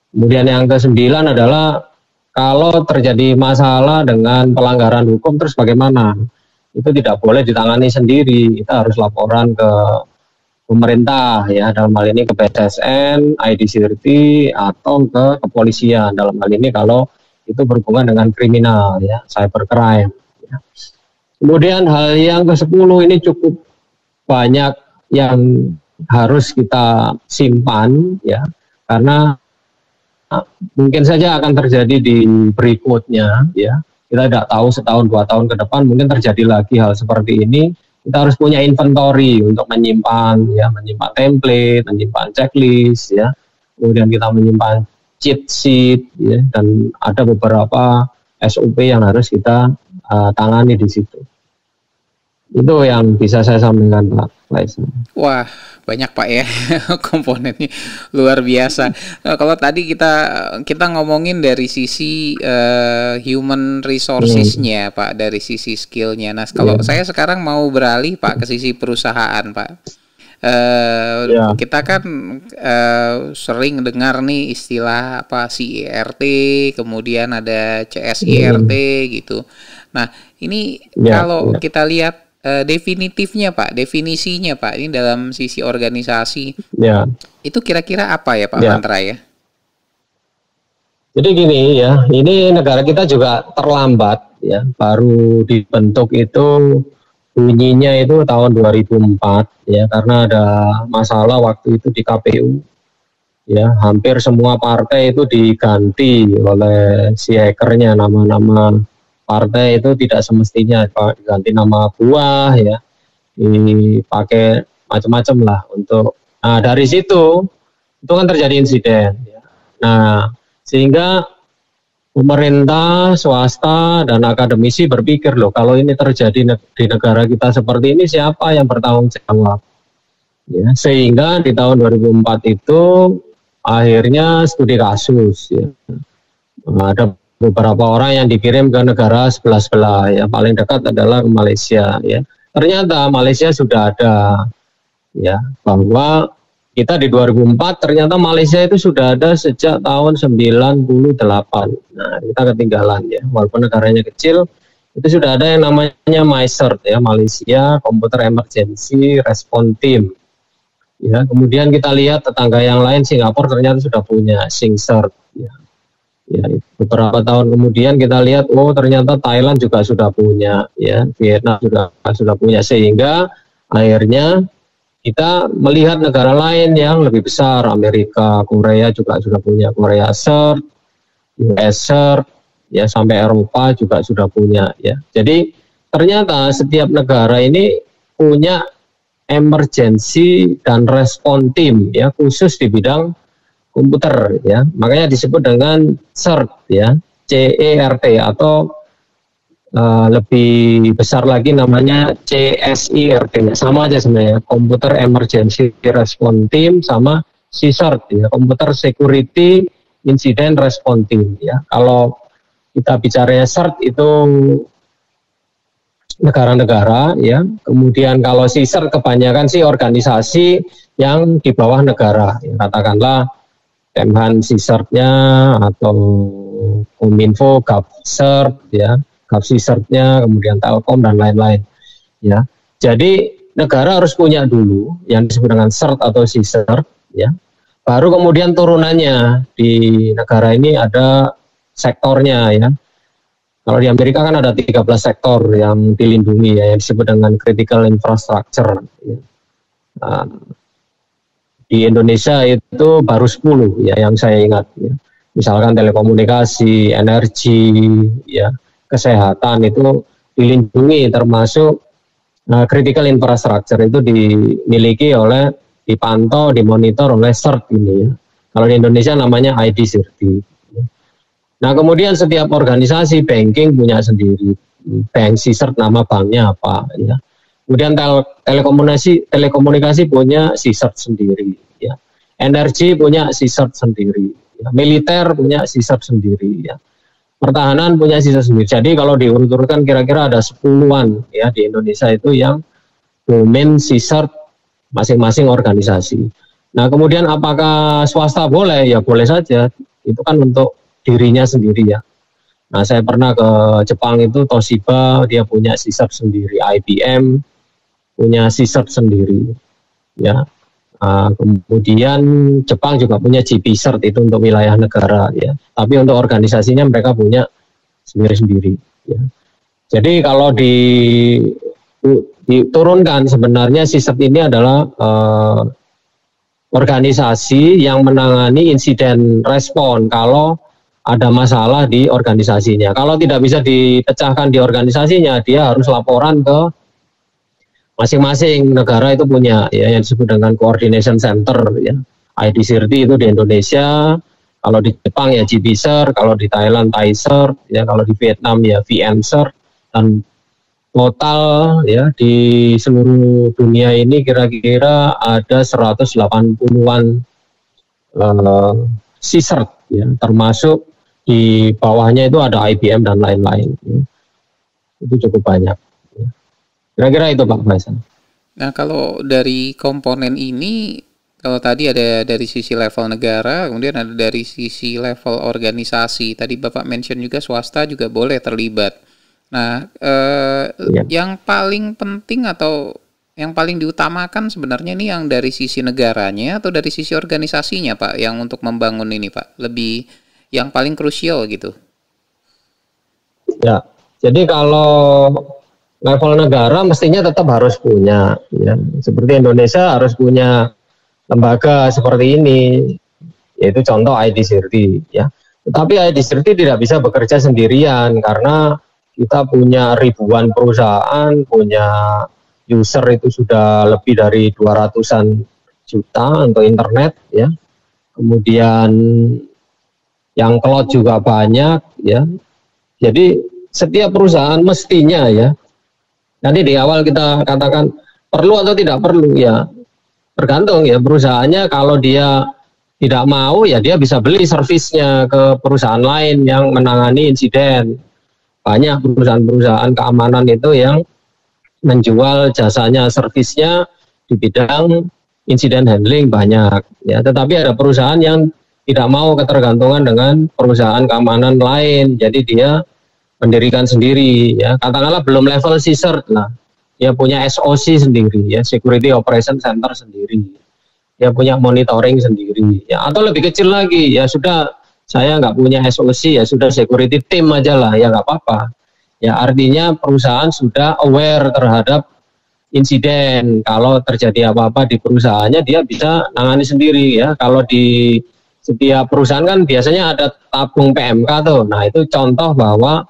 Kemudian yang ke-9 adalah kalau terjadi masalah dengan pelanggaran hukum, terus bagaimana? Itu tidak boleh ditangani sendiri, kita harus laporan ke pemerintah ya, dalam hal ini ke BSSN, IDCRT, atau ke kepolisian, dalam hal ini kalau itu berhubungan dengan kriminal ya, cybercrime ya. Kemudian hal yang ke-10 ini cukup banyak yang harus kita simpan ya, karena mungkin saja akan terjadi di berikutnya ya. Kita tidak tahu setahun 2 tahun ke depan mungkin terjadi lagi hal seperti ini. Kita harus punya inventory untuk menyimpan template, menyimpan checklist ya. Kemudian kita menyimpan cheat sheet ya, dan ada beberapa SOP yang harus kita tangani di situ. Itu yang bisa saya sampaikan, Pak Faisal. Wah, banyak Pak ya komponennya, luar biasa. Nah, kalau tadi kita ngomongin dari sisi human resources-nya Pak, dari sisi skill-nya. Nah, kalau saya sekarang mau beralih Pak ke sisi perusahaan Pak. Kita kan sering dengar nih istilah apa CERT, kemudian ada CSIRT gitu. Nah, ini kalau kita lihat definitifnya Pak, definisinya Pak, ini dalam sisi organisasi, itu kira-kira apa ya Pak Mantra ya? Jadi gini ya, ini negara kita juga terlambat ya, baru dibentuk itu bunyinya itu tahun 2004 ya, karena ada masalah waktu itu di KPU ya, hampir semua partai itu diganti oleh si hackernya, nama-nama partai itu tidak semestinya diganti nama buah ya, dipakai macam-macam lah untuk. Nah, dari situ itu kan terjadi insiden ya. Nah, sehingga pemerintah, swasta, dan akademisi berpikir, loh, kalau ini terjadi di negara kita seperti ini, siapa yang bertanggung jawab ya. Sehingga di tahun 2004 itu akhirnya studi kasus ya. Ada beberapa orang yang dikirim ke negara sebelah-sebelah ya, paling dekat adalah ke Malaysia ya. Ternyata Malaysia sudah ada ya, bahwa kita di 2004 ternyata Malaysia itu sudah ada sejak tahun 98. Nah, kita ketinggalan ya, walaupun negaranya kecil, itu sudah ada yang namanya MyCERT ya, Malaysia Computer Emergency Response Team Ya, kemudian kita lihat tetangga yang lain, Singapura ternyata sudah punya SingCert. Ya. Ya, beberapa tahun kemudian kita lihat, oh ternyata Thailand juga sudah punya, ya, Vietnam juga sudah punya, sehingga akhirnya kita melihat negara lain yang lebih besar, Amerika, Korea juga sudah punya Korea Cert, US Cert, ya sampai Eropa juga sudah punya, ya. Jadi ternyata setiap negara ini punya emergency dan respon tim, ya, khusus di bidang komputer, ya, makanya disebut dengan CERT, ya, CERT, atau lebih besar lagi namanya CSIRT, sama aja sebenarnya, Computer Emergency Response Team sama CSIRT, ya, Computer Security Incident Response Team, ya. Kalau kita bicara CERT itu negara-negara, ya, kemudian kalau CSIRT kebanyakan sih organisasi yang di bawah negara, ya, katakanlah Kemhan CSIRT-nya atau Kominfo GovCert, ya, GovCert-nya, kemudian Telkom dan lain-lain, ya. Jadi negara harus punya dulu yang disebut dengan CERT atau CSIRT, ya. Baru kemudian turunannya di negara ini ada sektornya, ya. Kalau di Amerika kan ada 13 sektor yang dilindungi, ya, yang disebut dengan critical infrastructure, ya. Nah, di Indonesia itu baru 10, ya, yang saya ingat, ya. Misalkan telekomunikasi, energi, ya, kesehatan itu dilindungi, termasuk critical infrastructure itu dimiliki oleh, dipantau, dimonitor oleh CERT ini, ya. Kalau di Indonesia namanya ID-CIRT. Nah, kemudian setiap organisasi banking punya sendiri bank CSIRT, nama banknya apa, ya. Kemudian telekomunikasi punya CSIRT sendiri, ya. Energi punya CSIRT sendiri, ya. Militer punya CSIRT sendiri, ya. Pertahanan punya CSIRT sendiri. Jadi kalau diurut-urutkan kira-kira ada 10-an, ya, di Indonesia itu yang domain CSIRT masing-masing organisasi. Nah, kemudian apakah swasta boleh? Ya boleh saja. Itu kan untuk dirinya sendiri, ya. Nah, saya pernah ke Jepang itu, Toshiba dia punya CSIRT sendiri, IBM punya CSIRT sendiri, ya. Kemudian Jepang juga punya GP-CERT itu untuk wilayah negara, ya. Tapi untuk organisasinya mereka punya sendiri-sendiri, ya. Jadi kalau diturunkan sebenarnya CSIRT ini adalah organisasi yang menangani insiden respon kalau ada masalah di organisasinya. Kalau tidak bisa dipecahkan di organisasinya, dia harus laporan ke masing-masing negara itu punya, ya, yang disebut dengan Coordination Center, ya. ID-CIRT itu di Indonesia, kalau di Jepang ya GP-CERT, kalau di Thailand ThaiCERT, ya, kalau di Vietnam ya VN-CERT, dan total, ya, di seluruh dunia ini kira-kira ada 180-an CSIRT, ya, termasuk di bawahnya itu ada IBM dan lain-lain, ya. Itu cukup banyak. Kira-kira itu Pak Faisal. Nah, kalau dari komponen ini, kalau tadi ada dari sisi level negara, kemudian ada dari sisi level organisasi. Tadi Bapak mention juga swasta juga boleh terlibat. Nah, yang paling penting atau yang paling diutamakan sebenarnya ini yang dari sisi negaranya atau dari sisi organisasinya, Pak, yang untuk membangun ini, Pak? Lebih yang paling krusial gitu. Ya, jadi kalau level negara mestinya tetap harus punya, ya. Seperti Indonesia harus punya lembaga seperti ini, yaitu contoh ID-CIRT, ya. Tetapi ID-CIRT tidak bisa bekerja sendirian karena kita punya ribuan perusahaan, punya user itu sudah lebih dari 200-an juta untuk internet, ya. Kemudian yang cloud juga banyak, ya. Jadi setiap perusahaan mestinya, ya. Nanti di awal kita katakan perlu atau tidak perlu, ya tergantung, ya, perusahaannya. Kalau dia tidak mau, ya dia bisa beli servisnya ke perusahaan lain yang menangani insiden. Banyak perusahaan-perusahaan keamanan itu yang menjual jasanya, servisnya di bidang insiden handling banyak, ya. Tetapi ada perusahaan yang tidak mau ketergantungan dengan perusahaan keamanan lain, jadi dia mendirikan sendiri, ya. Katakanlah belum level CSIRT lah, dia punya SOC sendiri, ya, Security Operation Center sendiri. dia punya monitoring sendiri. Ya, atau lebih kecil lagi, ya sudah saya nggak punya SOC, ya sudah security team aja lah, ya nggak apa-apa. Ya artinya perusahaan sudah aware terhadap insiden. Kalau terjadi apa-apa di perusahaannya, dia bisa nangani sendiri ya. Kalau di setiap perusahaan kan biasanya ada tabung PMK tuh. Nah itu contoh bahwa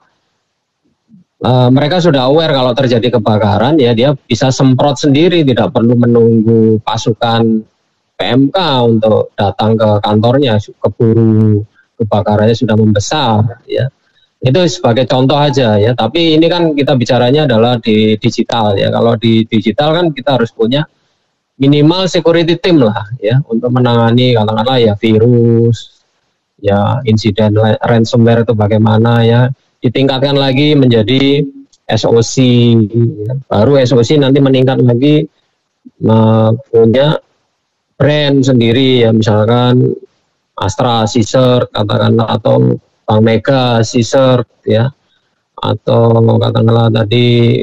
mereka sudah aware kalau terjadi kebakaran, ya dia bisa semprot sendiri, tidak perlu menunggu pasukan PMK untuk datang ke kantornya, keburu kebakarannya sudah membesar, ya. Itu sebagai contoh aja ya, tapi ini kan kita bicaranya adalah di digital ya. Kalau di digital kan kita harus punya minimal security team lah ya, untuk menangani katakanlah ya virus, ya insiden ransomware itu bagaimana ya, ditingkatkan lagi menjadi SOC ya. Baru SOC nanti meningkat lagi punya brand sendiri ya, misalkan Astra, Caesar katakanlah, atau Bank Mega, Caesar ya, atau katakanlah tadi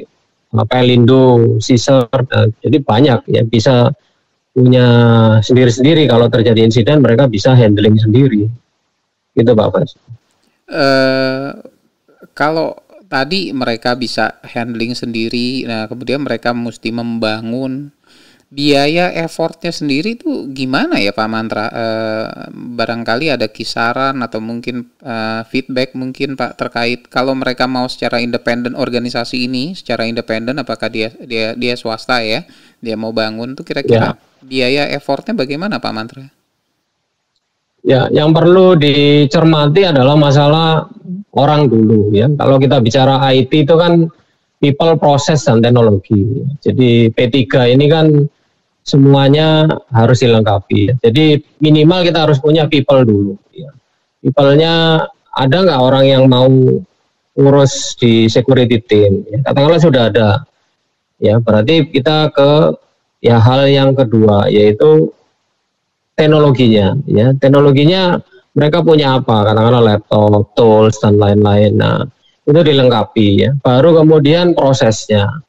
Pelindo, Caesar. Nah, jadi banyak ya, bisa punya sendiri-sendiri. Kalau terjadi insiden mereka bisa handling sendiri gitu Pak Fas. Kalau tadi mereka bisa handling sendiri, nah kemudian mereka mesti membangun, biaya effortnya sendiri tuh gimana ya Pak Mantra? Barangkali ada kisaran atau mungkin feedback mungkin Pak terkait kalau mereka mau secara independen, organisasi ini secara independen, apakah dia swasta ya, dia mau bangun tuh kira-kira biaya effortnya bagaimana Pak Mantra? Ya, yang perlu dicermati adalah masalah orang dulu ya. Kalau kita bicara IT itu kan people, process, dan teknologi. Jadi P3 ini kan semuanya harus dilengkapi. Jadi minimal kita harus punya people dulu. Ya. People-nya ada nggak orang yang mau urus di security team? Ya, katakanlah sudah ada. Ya, berarti kita ke hal yang kedua, yaitu teknologinya. Ya, teknologinya mereka punya apa? Katakanlah laptop, tools, dan lain-lain. Nah, itu dilengkapi ya. Baru kemudian prosesnya.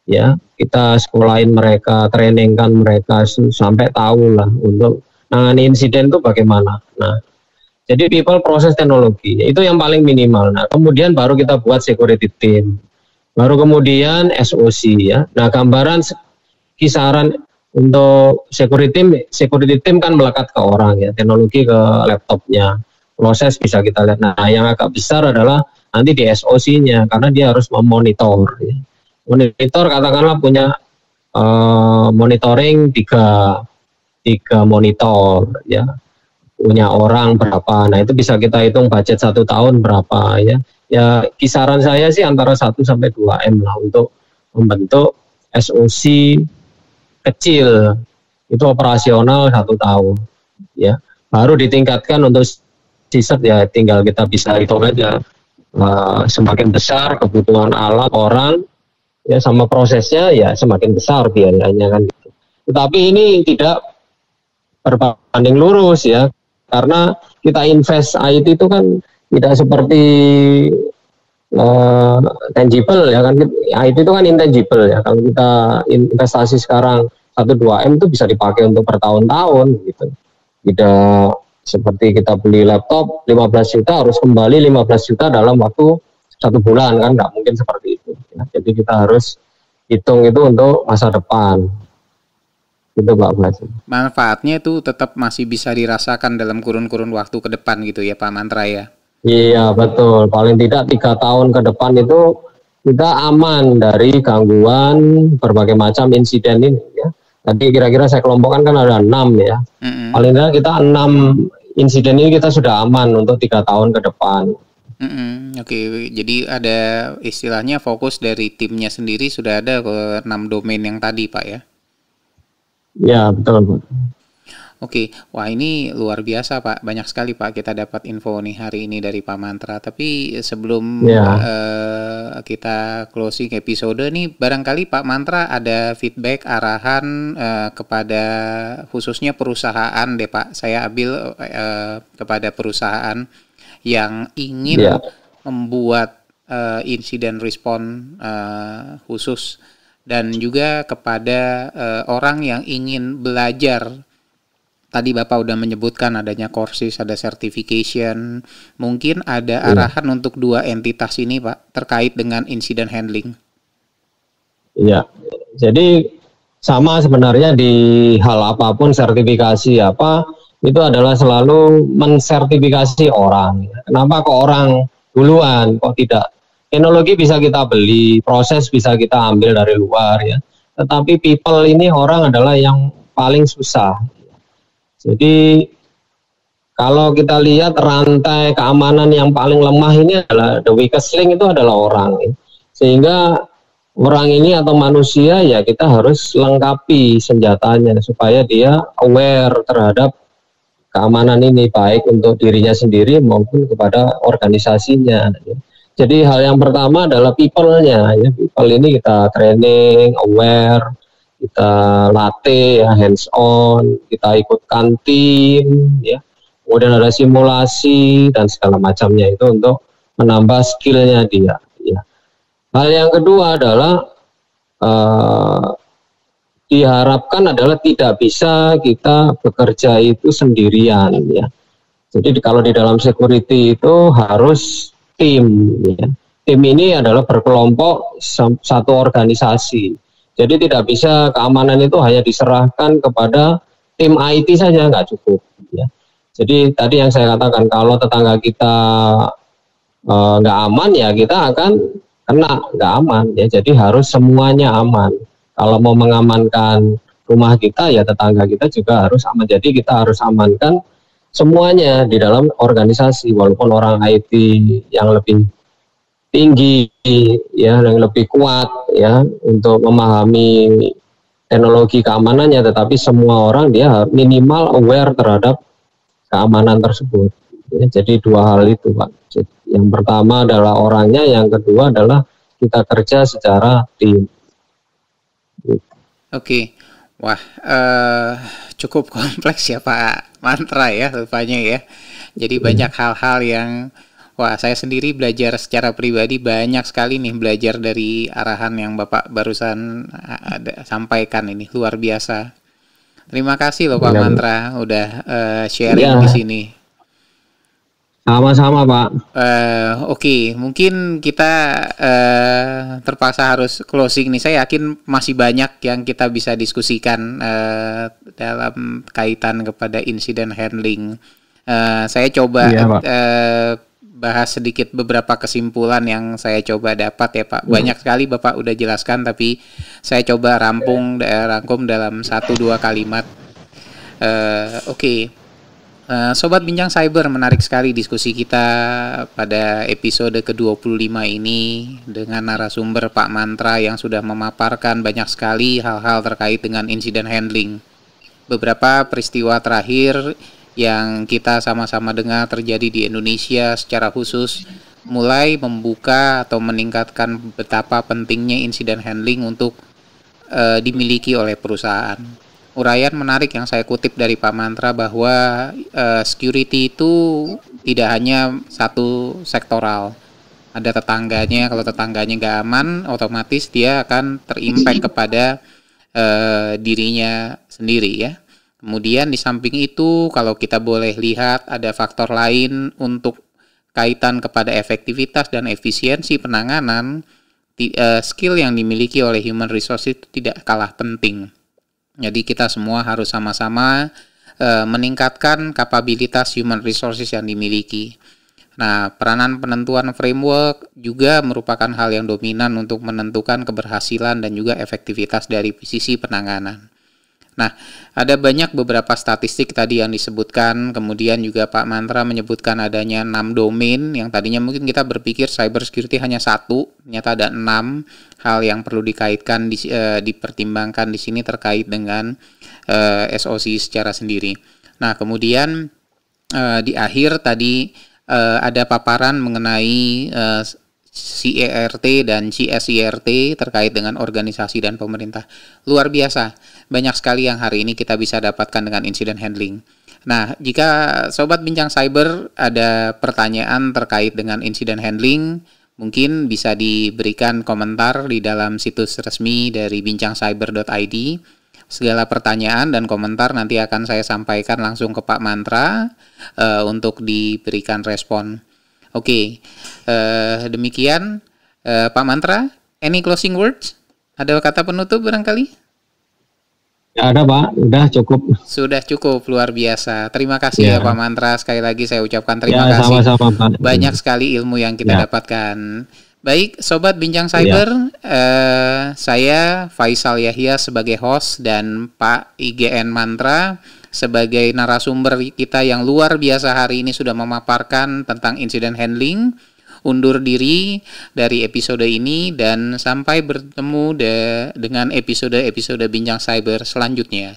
Ya, kita sekolahin mereka, trainingkan mereka sampai tahu lah untuk nangani insiden itu bagaimana. Nah, jadi people, proses, teknologi itu yang paling minimal. Nah, kemudian baru kita buat security team, baru kemudian SOC ya. Nah, gambaran kisaran untuk security team kan melekat ke orang ya, teknologi ke laptopnya, proses bisa kita lihat. Nah, yang agak besar adalah nanti di SOC-nya karena dia harus memonitor. Ya. Monitor katakanlah punya monitoring tiga monitor ya, punya orang berapa. Nah itu bisa kita hitung budget 1 tahun berapa ya. Ya kisaran saya sih antara 1 sampai 2 M lah untuk membentuk SOC kecil, itu operasional 1 tahun ya. Baru ditingkatkan untuk CISET ya, tinggal kita bisa hitung aja. Semakin besar kebutuhan alat orang ya sama prosesnya ya semakin besar biayanya kan gitu. Tetapi ini tidak berbanding lurus ya, karena kita invest IT itu kan tidak seperti tangible ya kan, IT itu kan intangible ya. Kalau kita investasi sekarang 1-2 M itu bisa dipakai untuk bertahun-tahun gitu. Tidak seperti kita beli laptop 15 juta harus kembali 15 juta dalam waktu 1 bulan kan, nggak mungkin seperti itu ya. Jadi kita harus hitung itu untuk masa depan gitu Pak Blas. Manfaatnya itu tetap masih bisa dirasakan dalam kurun-kurun waktu ke depan gitu ya Pak Mantra ya. Iya betul, paling tidak 3 tahun ke depan itu kita aman dari gangguan berbagai macam insiden ini ya. Tadi kira-kira saya kelompokkan kan ada 6 ya. Paling tidak kita 6 insiden ini kita sudah aman untuk 3 tahun ke depan. Oke, jadi ada istilahnya fokus dari timnya sendiri sudah ada ke 6 domain yang tadi Pak ya? Ya betul. Oke, wah ini luar biasa Pak, banyak sekali Pak kita dapat info nih hari ini dari Pak Mantra. Tapi sebelum kita closing episode nih, barangkali Pak Mantra ada feedback arahan kepada khususnya perusahaan deh Pak. Saya ambil kepada perusahaan yang ingin membuat insiden respon khusus, dan juga kepada orang yang ingin belajar tadi Bapak udah menyebutkan adanya courses, ada certification. Mungkin ada arahan untuk dua entitas ini, Pak, terkait dengan incident handling. Iya. Jadi sama sebenarnya di hal apapun sertifikasi apa itu adalah selalu mensertifikasi orang. Kenapa kok orang duluan, kok tidak? Teknologi bisa kita beli, proses bisa kita ambil dari luar ya. Tetapi people ini orang adalah yang paling susah. Jadi kalau kita lihat rantai keamanan yang paling lemah ini adalah the weakest link itu adalah orang. Sehingga orang ini atau manusia ya kita harus lengkapi senjatanya supaya dia aware terhadap keamanan ini baik untuk dirinya sendiri maupun kepada organisasinya. Jadi hal yang pertama adalah people-nya. Ya. People ini kita training, aware, kita latih, ya, hands on, kita ikutkan tim, ya. Kemudian ada simulasi dan segala macamnya itu untuk menambah skillnya dia. Ya. Hal yang kedua adalah diharapkan adalah tidak bisa kita bekerja itu sendirian. Ya. Jadi kalau di dalam security itu harus tim. Ya. Tim ini adalah berkelompok satu organisasi. Jadi tidak bisa keamanan itu hanya diserahkan kepada tim IT saja, nggak cukup. Ya. Jadi tadi yang saya katakan kalau tetangga kita nggak aman ya kita akan kena nggak aman ya. Jadi harus semuanya aman. Kalau mau mengamankan rumah kita ya tetangga kita juga harus aman. Jadi kita harus amankan semuanya di dalam organisasi walaupun orang IT yang lebih tinggi ya yang lebih kuat ya untuk memahami teknologi keamanannya, tetapi semua orang dia minimal aware terhadap keamanan tersebut. Ya, jadi dua hal itu, Pak. Yang pertama adalah orangnya, yang kedua adalah kita kerja secara tim. Oke. Wah, cukup kompleks ya Pak Mantra ya rupanya ya. Jadi banyak hal-hal yang wah, saya sendiri belajar secara pribadi banyak sekali nih belajar dari arahan yang Bapak barusan sampaikan ini, luar biasa. Terima kasih loh Pak Mantra udah sharing di sini. Sama-sama Pak. Oke, mungkin kita terpaksa harus closing nih. Saya yakin masih banyak yang kita bisa diskusikan dalam kaitan kepada incident handling. Saya coba bahas sedikit beberapa kesimpulan yang saya coba dapat ya Pak. Banyak sekali Bapak udah jelaskan, tapi saya coba rangkum dalam 1-2 kalimat. Oke. Sobat Bincang Cyber, menarik sekali diskusi kita pada episode ke-25 ini dengan narasumber Pak Mantra yang sudah memaparkan banyak sekali hal-hal terkait dengan incident handling. Beberapa peristiwa terakhir yang kita sama-sama dengar terjadi di Indonesia secara khusus mulai membuka atau meningkatkan betapa pentingnya incident handling untuk dimiliki oleh perusahaan. Uraian menarik yang saya kutip dari Pak Mantra bahwa security itu tidak hanya satu sektoral. Ada tetangganya, kalau tetangganya nggak aman, otomatis dia akan terimpact kepada dirinya sendiri ya. Kemudian di samping itu, kalau kita boleh lihat ada faktor lain untuk kaitan kepada efektivitas dan efisiensi penanganan, skill yang dimiliki oleh human resources itu tidak kalah penting. Jadi kita semua harus sama-sama meningkatkan kapabilitas human resources yang dimiliki. Nah, peranan penentuan framework juga merupakan hal yang dominan untuk menentukan keberhasilan dan juga efektivitas dari sisi penanganan. Nah, ada banyak beberapa statistik tadi yang disebutkan, kemudian juga Pak Mantra menyebutkan adanya 6 domain yang tadinya mungkin kita berpikir cyber security hanya satu, ternyata ada 6 hal yang perlu dikaitkan, dipertimbangkan di sini terkait dengan SOC secara sendiri. Nah, kemudian di akhir tadi ada paparan mengenai CERT dan CSIRT terkait dengan organisasi dan pemerintah. Luar biasa, banyak sekali yang hari ini kita bisa dapatkan dengan incident handling. Nah, jika Sobat Bincang Cyber ada pertanyaan terkait dengan incident handling, mungkin bisa diberikan komentar di dalam situs resmi dari bincangcyber.id. segala pertanyaan dan komentar nanti akan saya sampaikan langsung ke Pak Mantra untuk diberikan respon. Oke, demikian Pak Mantra. Any closing words? Ada kata penutup barangkali? Ya ada Pak, udah cukup. Sudah cukup, luar biasa. Terima kasih ya Pak Mantra. Sekali lagi saya ucapkan terima ya, kasih. Sama-sama, Pak. Banyak sekali ilmu yang kita dapatkan. Baik, Sobat Bincang Cyber, saya Faisal Yahya sebagai host dan Pak IGN Mantra sebagai narasumber kita yang luar biasa hari ini sudah memaparkan tentang incident handling. Undur diri dari episode ini dan sampai bertemu dengan episode-episode Bincang Cyber selanjutnya.